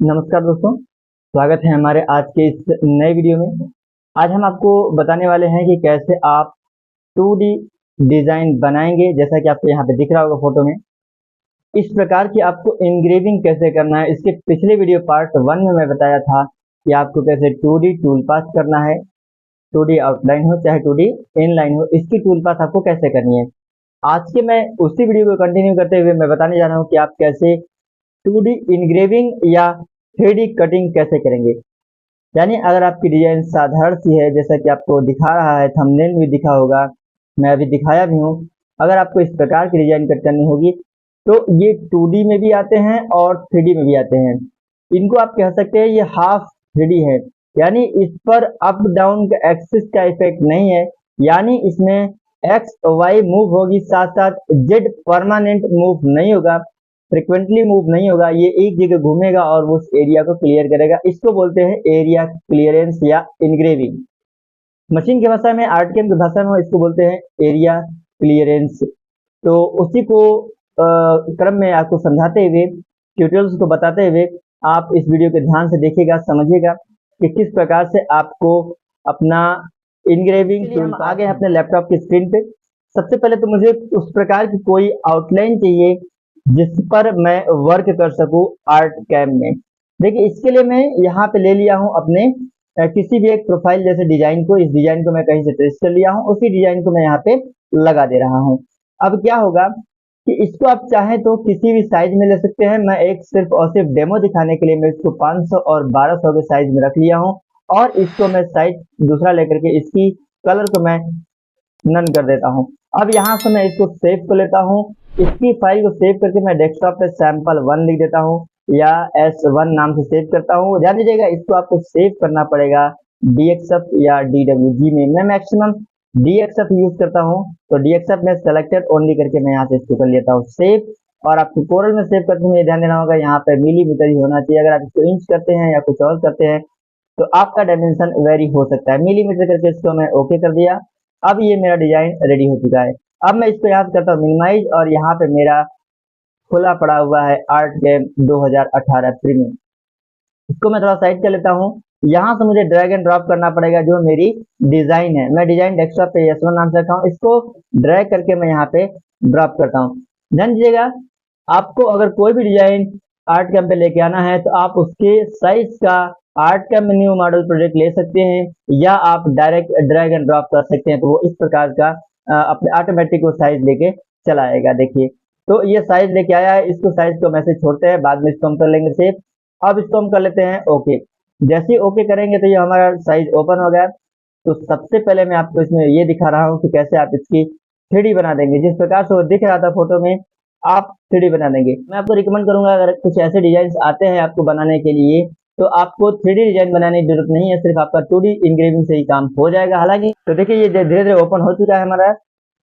नमस्कार दोस्तों, स्वागत है हमारे आज के इस नए वीडियो में। आज हम आपको बताने वाले हैं कि कैसे आप 2D डिज़ाइन बनाएंगे। जैसा कि आपको यहाँ पे दिख रहा होगा फोटो में, इस प्रकार की आपको इंग्रेविंग कैसे करना है। इसके पिछले वीडियो पार्ट 1 में मैं बताया था कि आपको कैसे 2D टूल पास करना है। 2D आउटलाइन हो चाहे 2D इनलाइन हो, इसकी टूल पास आपको कैसे करनी है। आज के मैं उसी वीडियो को कंटिन्यू करते हुए मैं बताने जा रहा हूँ कि आप कैसे 2D इंग्रेविंग या 3D कटिंग कैसे करेंगे। यानी अगर आपकी डिजाइन साधारण सी है, जैसा कि आपको दिखा रहा है, थंबनेल में दिखा होगा, मैं अभी दिखाया भी हूँ। अगर आपको इस प्रकार की डिजाइन कट करनी होगी तो ये 2D में भी आते हैं और 3D में भी आते हैं। इनको आप कह सकते हैं ये हाफ 3D है, यानी इस पर अप डाउन का एक्सिस का इफेक्ट नहीं है। यानी इसमें एक्स वाई मूव होगी, साथ साथ जेड परमानेंट मूव नहीं होगा, फ्रिक्वेंटली मूव नहीं होगा। ये एक जगह घूमेगा और उस एरिया को क्लियर करेगा। इसको बोलते हैं एरिया क्लियरेंस या इंग्रेविंग। मशीन की भाषा में, आर्टकेम की भाषा में इसको बोलते हैं एरिया क्लियरेंस। तो उसी को क्रम में आपको समझाते हुए, ट्यूटोरियल्स को बताते हुए आप इस वीडियो को ध्यान से देखिएगा, समझिएगा कि किस प्रकार से आपको अपना इंग्रेविंग टूल आ गए अपने लैपटॉप की स्क्रीन पे। सबसे पहले तो मुझे उस प्रकार की कोई आउटलाइन चाहिए जिस पर मैं वर्क कर सकूं आर्ट कैम में। देखिए, इसके लिए मैं यहाँ पे ले लिया हूँ अपने किसी भी एक प्रोफाइल जैसे डिजाइन को। इस डिजाइन को मैं कहीं से ट्रेस कर लिया हूँ, उसी डिजाइन को मैं यहाँ पे लगा दे रहा हूँ। अब क्या होगा कि इसको आप चाहें तो किसी भी साइज में ले सकते हैं। मैं एक सिर्फ और सिर्फ डेमो दिखाने के लिए मैं इसको 500 और 1200 के साइज में रख लिया हूँ, और इसको मैं साइज दूसरा लेकर के इसकी कलर को मैं नन कर देता हूँ। अब यहाँ से मैं इसको सेव कर लेता हूँ। इसकी फाइल को सेव करके मैं डेस्कटॉप पे sample1 लिख देता हूँ या S1 नाम से सेव करता हूँ। ध्यान दीजिएगा, इसको आपको सेव करना पड़ेगा DXF या DWG में। मैं मैक्सिमम DXF यूज करता हूँ, तो DXF में सेलेक्टेड ओनली करके मैं यहाँ से इसको कर लेता हूँ सेव। और आपको कोरल में सेव करते हुए ध्यान देना होगा, यहाँ पे मिलीमीटर ही होना चाहिए। अगर आप इसको इंच करते हैं या कुछ और करते हैं तो आपका डायमेंशन वेरी हो सकता है। मिलीमीटर करके इसको मैं ओके कर दिया। अब ये मेरा डिजाइन रेडी हो चुका है। अब मैं इसको यहाँ करता हूँ मिनिमाइज, और यहाँ पे मेरा खुला पड़ा हुआ है आर्ट गेम 2018 प्रीमियम। इसको मैं थोड़ा साइड कर लेता हूँ। यहाँ से मुझे ड्रैग एंड ड्रॉप करना पड़ेगा जो मेरी डिजाइन है। मैं डिजाइन डेस्कटॉप पे S1 नाम से रखा हूँ, इसको ड्रैग करके मैं यहाँ पे ड्रॉप करता हूँ। ध्यान दीजिएगा, आपको अगर कोई भी डिजाइन आर्ट कैम पे लेके आना है तो आप उसके साइज का आर्ट कैम में न्यू मॉडल प्रोजेक्ट ले सकते हैं, या आप डायरेक्ट ड्रैग एंड ड्रॉप कर सकते हैं। तो वो इस प्रकार का अपने ऑटोमेटिक वो साइज लेके चला आएगा। देखिए, तो ये साइज लेके आया है। इसको साइज को मैसेज छोड़ते हैं, बाद में इसको हम कर लेंगे सेव। अब इसको हम कर लेते हैं ओके। जैसे ही ओके करेंगे तो ये हमारा साइज ओपन हो गया। तो सबसे पहले मैं आपको इसमें ये दिखा रहा हूँ कि कैसे आप इसकी 3D बना देंगे। जिस प्रकार से वो दिख रहा था फोटो में, आप 3D बना देंगे। मैं आपको रिकमेंड करूंगा, अगर कुछ ऐसे डिजाइन आते हैं आपको बनाने के लिए, तो आपको 3D डिजाइन बनाने की जरूरत नहीं है, सिर्फ आपका 2D इंग्रेविंग से ही काम हो जाएगा। हालांकि तो देखिए, ये धीरे धीरे ओपन हो चुका है हमारा।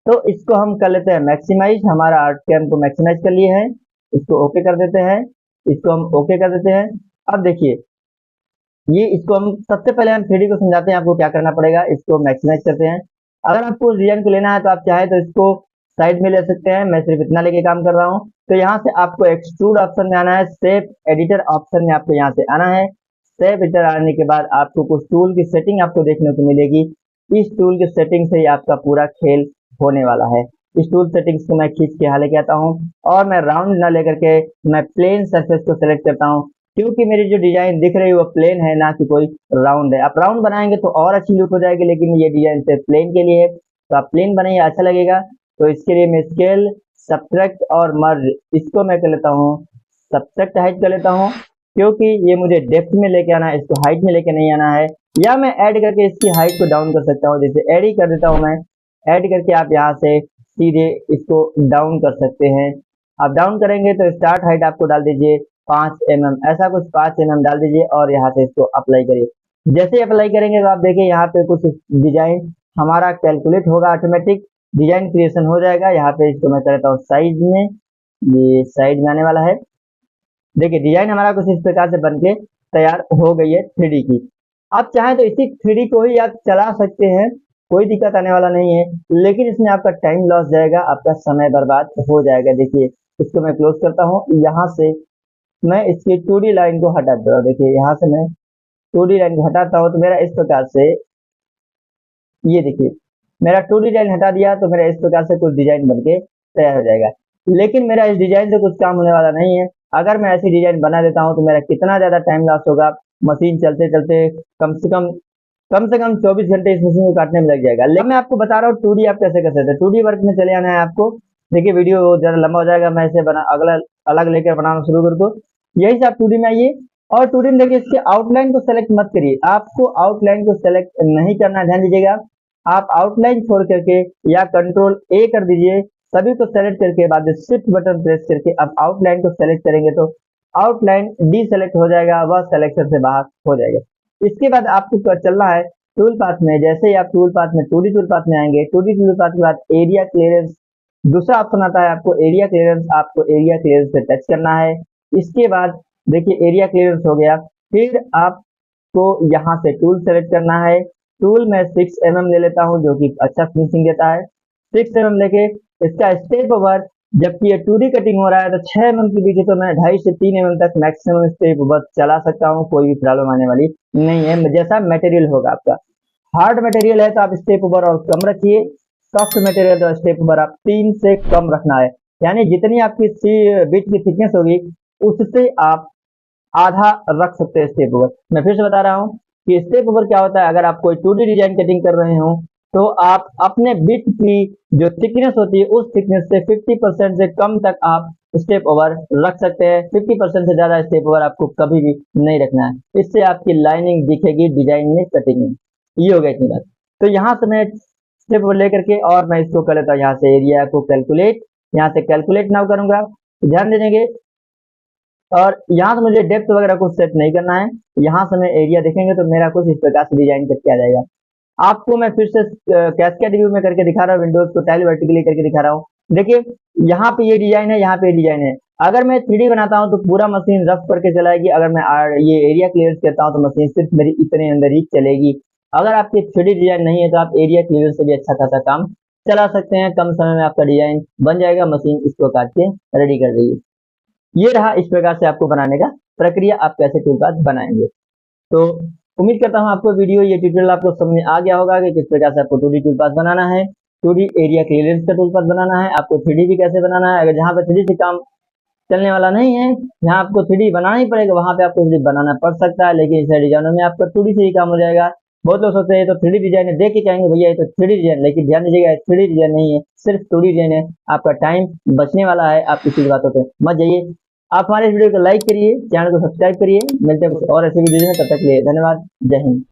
तो इसको हम कर लेते हैं मैक्सिमाइज। हमारा आर्ट कैम को मैक्सिमाइज कर लिए हैं, इसको ओके कर देते हैं। इसको हम ओके कर देते हैं। अब देखिए, ये इसको हम सबसे पहले हम 3D को समझाते हैं आपको क्या करना पड़ेगा। इसको मैक्सिमाइज करते हैं। अगर आपको उस डिजाइन को लेना है तो आप चाहे तो इसको साइड में ले सकते हैं, मैं सिर्फ इतना लेके काम कर रहा हूँ। तो यहाँ से आपको एक्सट्रूड ऑप्शन में आना है, शेप एडिटर ऑप्शन में आपको यहाँ से आना है। शेप एडिटर आने के बाद आपको कुछ टूल की सेटिंग आपको देखने को मिलेगी। इस टूल की सेटिंग से ही आपका पूरा खेल होने वाला है। इस टूल सेटिंग्स को मैं खींच के यहाँ लेके आता हूँ, और मैं राउंड ना लेकर के मैं प्लेन सरफेस को सेलेक्ट करता हूँ, क्योंकि मेरी जो डिजाइन दिख रही है वो प्लेन है, ना कि कोई राउंड है। आप राउंड बनाएंगे तो और अच्छी लुक हो जाएगी, लेकिन ये डिजाइन सिर्फ प्लेन के लिए है, तो आप प्लेन बनाइए, अच्छा लगेगा। तो इसके लिए मैं स्केल, सब्ट्रैक्ट और मर्ज, इसको मैं कर लेता हूँ सब्ट्रैक्ट हाइट कर लेता हूँ, क्योंकि ये मुझे डेप्थ में लेके आना है, इसको हाइट में लेके नहीं आना है। या मैं ऐड करके इसकी हाइट को डाउन कर सकता हूँ, जैसे ऐड ही कर देता हूँ मैं। ऐड करके आप यहाँ से सीधे इसको डाउन कर सकते हैं। आप डाउन करेंगे तो स्टार्ट हाइट आपको डाल दीजिए 5 mm, ऐसा कुछ 5 mm डाल दीजिए, और यहाँ से इसको अप्लाई करिए। जैसे ही अप्लाई करेंगे तो आप देखिए यहाँ पे कुछ डिजाइन हमारा कैलकुलेट होगा, ऑटोमेटिक डिजाइन क्रिएशन हो जाएगा। यहाँ पे इसको मैं करता हूँ साइज में, ये साइड में आने वाला है। देखिए, डिजाइन हमारा कुछ इस प्रकार से बनके तैयार हो गई है 3D की। आप चाहें तो इसी 3D को ही आप चला सकते हैं, कोई दिक्कत आने वाला नहीं है, लेकिन इसमें आपका टाइम लॉस जाएगा, आपका समय बर्बाद हो जाएगा। देखिए, इसको मैं क्लोज करता हूँ यहाँ से। मैं इसकी 2D लाइन को हटा देता हूँ। देखिए यहाँ से मैं 2D लाइन को हटाता हूँ तो मेरा इस प्रकार से, ये देखिए मेरा 2D लाइन हटा दिया तो मेरा इस प्रकार से कुछ डिजाइन बनके तैयार हो जाएगा। लेकिन मेरा इस डिजाइन से कुछ काम होने वाला नहीं है। अगर मैं ऐसी डिजाइन बना देता हूँ तो मेरा कितना ज्यादा टाइम लॉस होगा। मशीन चलते चलते कम से कम 24 घंटे इस मशीन को काटने में लग जाएगा। लेकिन मैं आपको बता रहा हूँ 2D आप कैसे कर सकते हैं। 2D वर्क में चले आना है आपको। देखिए वीडियो ज्यादा लंबा हो जाएगा, मैं इसे बना अगला अलग लेकर बनाना शुरू कर दो। यही से आप 2D में आइए और 2D में देखिए इसके आउटलाइन को सेलेक्ट मत करिए। आपको आउटलाइन को सेलेक्ट नहीं करना, ध्यान दीजिएगा। आप आउटलाइन छोड़ करके या कंट्रोल ए कर दीजिए। सभी को सेलेक्ट करके बाद शिफ्ट बटन प्रेस करके अब आउटलाइन को सेलेक्ट करेंगे तो आउटलाइन डी सेलेक्ट हो जाएगा, वह सिलेक्शन से बाहर हो जाएगा। इसके बाद आपको चलना है टूल पाथ में। जैसे ही आप टूल पाथ में 2D टूल पाथ में आएंगे, 2D टूल पाथ के बाद एरिया क्लियरेंस दूसरा ऑप्शन आता है आपको एरिया क्लियरेंस। आपको एरिया क्लियरेंस पे टच करना है। इसके बाद देखिए एरिया क्लियरेंस हो गया। फिर आपको यहाँ से टूल सेलेक्ट करना है। टूल में 6 mm ले लेता हूँ जो कि अच्छा फिनिशिंग देता है। 6 mm लेके इसका स्टेप ओवर, जबकि ये 2D कटिंग हो रहा है तो 6 mm के बीच तो मैं 2.5 से 3 mm तक मैक्सिमम स्टेप ओवर चला सकता हूँ, कोई भी प्रॉब्लम आने वाली नहीं है। जैसा मटेरियल होगा आपका, हार्ड मटेरियल है तो आप स्टेप ओवर और कम रखिए, सॉफ्ट मटेरियल तो स्टेप ओवर आप 3 से कम रखना है। यानी जितनी आपकी बिट की थिकनेस होगी उससे आप आधा रख सकते हैं स्टेप ओवर। मैं फिर से बता रहा हूँ कि स्टेप ओवर क्या होता है। अगर आप कोई 2D डिजाइन कटिंग कर रहे हो तो आप अपने बिट की जो थिकनेस होती है उस थिकनेस से 50% से कम तक आप स्टेप ओवर रख सकते हैं। 50% से ज्यादा स्टेप ओवर आपको कभी भी नहीं रखना है। इससे आपकी लाइनिंग दिखेगी डिजाइन में, कटिंग में। ये हो गया इतनी बात। तो यहाँ से मैं स्टेप ओवर लेकर के और मैं इसको कर लेता हूँ यहाँ से एरिया को कैलकुलेट। यहाँ से कैलकुलेट नाउ करूंगा, ध्यान देंगे। और यहाँ से मुझे डेप्थ वगैरह कुछ सेट नहीं करना है। यहाँ से मैं एरिया देखेंगे तो मेरा कुछ इस प्रकार से डिजाइन करके आ जाएगा। आपको मैं फिर से कैस्केड व्यू में करके दिखा रहा हूँ, विंडोज को टाइल वर्टिकली करके दिखा रहा हूँ। देखिए यहाँ पे ये डिजाइन है, यहाँ पे डिजाइन है। अगर मैं 3D बनाता हूँ तो पूरा मशीन रफ करके चलाएगी। अगर मैं ये एरिया क्लियर करता हूँ तो मशीन सिर्फ मेरी इतने अंदर ही चलेगी। अगर आपकी 3D डिजाइन नहीं है तो आप एरिया क्लियर से भी अच्छा खासा काम चला सकते हैं। कम समय में आपका डिजाइन बन जाएगा। मशीन इसको काट के रेडी कर देगी। ये रहा इस प्रकार से आपको बनाने का प्रक्रिया, आप कैसे टूल पाथ बनाएंगे। तो उम्मीद करता हूँ आपको वीडियो ये ट्यूटोरियल आपको समझ में आ गया होगा कि किस प्रकार से आपको 2D टूल पाथ बनाना है, 2D एरिया क्लियरेंस का टूल पाथ बनाना है, आपको 3D भी कैसे बनाना है। अगर जहाँ पे 3D से काम चलने वाला नहीं है, जहाँ आपको 3D बनाना ही पड़ेगा, वहां पे आपको 3D बनाना पड़ सकता है। लेकिन इस डिजाइनों में आपका 2D से ही काम हो जाएगा। बहुत लोग सोचते हैं तो 3D डिजाइन देख के कहेंगे भैया ये तो 3D डिजाइन, लेकिन ध्यान दीजिएगा 3D डिजाइन नहीं है, सिर्फ 2D डिजाइन है। आपका टाइम बचने वाला है, आप किसी बातों पे मत जाइए। आप हमारे इस वीडियो को लाइक करिए, चैनल को सब्सक्राइब करिए। मिलते हैं कुछ और ऐसे वीडियो में, तब तक के लिए धन्यवाद। जय हिंद।